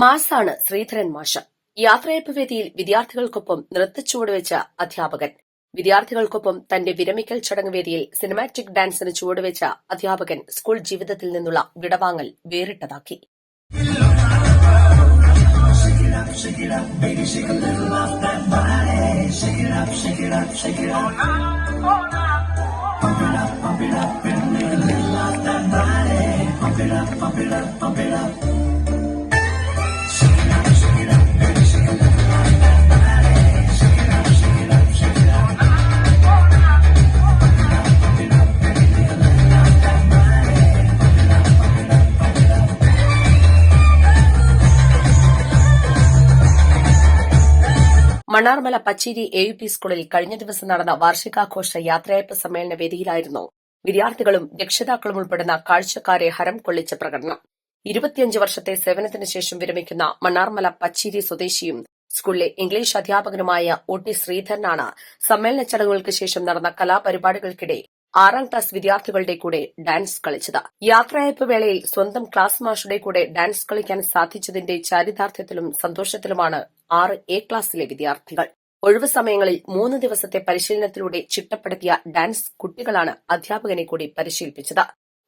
മാസാണ് ശ്രീധരൻ മാഷ്. യാത്രയയപ്പ് വേദിയിൽ വിദ്യാർത്ഥികൾക്കൊപ്പം നൃത്തച്ചുവടുവെച്ച അധ്യാപകൻ. വിദ്യാർത്ഥികൾക്കൊപ്പം തന്റെ വിരമിക്കൽ ചടങ്ങ് വേദിയിൽ സിനിമാറ്റിക് ഡാൻസിന് ചുവടുവെച്ച അധ്യാപകൻ സ്കൂൾ ജീവിതത്തിൽ നിന്നുള്ള വിടവാങ്ങൽ വേറിട്ടതാക്കി. മണ്ണാർമല പച്ചേരി AUP സ്കൂളിൽ കഴിഞ്ഞ ദിവസം നടന്ന വാർഷികാഘോഷ യാത്രയയപ്പ് സമ്മേളന വേദിയിലായിരുന്നു വിദ്യാർത്ഥികളും രക്ഷിതാക്കളും ഉൾപ്പെടുന്ന കാഴ്ചക്കാരെ ഹരം കൊള്ളിച്ച പ്രകടനം. 25 വർഷത്തെ സേവനത്തിന് ശേഷം വിരമിക്കുന്ന മണ്ണാർമല പച്ചേരി സ്വദേശിയും സ്കൂളിലെ ഇംഗ്ലീഷ് അധ്യാപകനുമായ OT ശ്രീധരനാണ് സമ്മേളന ചടങ്ങുകൾക്ക് ശേഷം നടന്ന കലാപരിപാടികൾക്കിടെ 6ാം ക്ലാസ് വിദ്യാർത്ഥികളുടെ കൂടെ ഡാൻസ് കളിച്ചത്. യാത്രയയപ്പ് വേളയിൽ സ്വന്തം ക്ലാസ് മാഷുടെ കൂടെ ഡാൻസ് കളിക്കാൻ സാധിച്ചതിന്റെ ചാരിതാർത്ഥ്യത്തിലും സന്തോഷത്തിലുമാണ് 6A ക്ലാസ്സിലെ വിദ്യാർത്ഥികൾ. ഒഴിവു സമയങ്ങളിൽ 3 ദിവസത്തെ പരിശീലനത്തിലൂടെ ചിട്ടപ്പെടുത്തിയ ഡാൻസ് കുട്ടികളാണ് അധ്യാപകനെ കൂടി പരിശീലിപ്പിച്ചത്.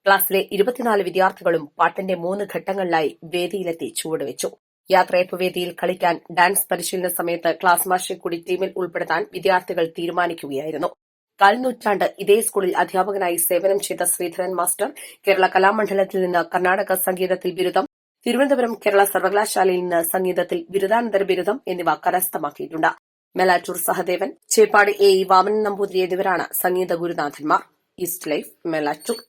ക്ലാസ്സിലെ 24 വിദ്യാർത്ഥികളും പാട്ടിന്റെ 3 ഘട്ടങ്ങളിലായി വേദിയിലെത്തി ചുവടുവെച്ചു. യാത്രയയപ്പ് വേദിയിൽ കളിക്കാൻ ഡാൻസ് പരിശീലന സമയത്ത് ക്ലാസ് മാഷെ കൂടി ടീമിൽ ഉൾപ്പെടുത്താൻ വിദ്യാർത്ഥികൾ തീരുമാനിക്കുകയായിരുന്നു. കാൽനൂറ്റാണ്ട് ഇതേ സ്കൂളിൽ അധ്യാപകനായി സേവനം ചെയ്ത ശ്രീധരൻ മാസ്റ്റർ കേരള കലാമണ്ഡലത്തിൽ നിന്ന് കർണാടക സംഗീതത്തിൽ ബിരുദം, തിരുവനന്തപുരം കേരള സർവകലാശാലയിൽ നിന്ന് സംഗീതത്തിൽ ബിരുദാനന്തര ബിരുദം എന്നിവ കരസ്ഥമാക്കിയിട്ടുണ്ട്. മെലാറ്റൂർ സഹദേവൻ, ചേപ്പാട് AE വാമനൻ നമ്പൂതിരി എന്നിവരാണ് സംഗീത ഗുരുനാഥന്മാർ. ഈസ്റ്റ് ലൈഫ്, മെലാറ്റൂർ.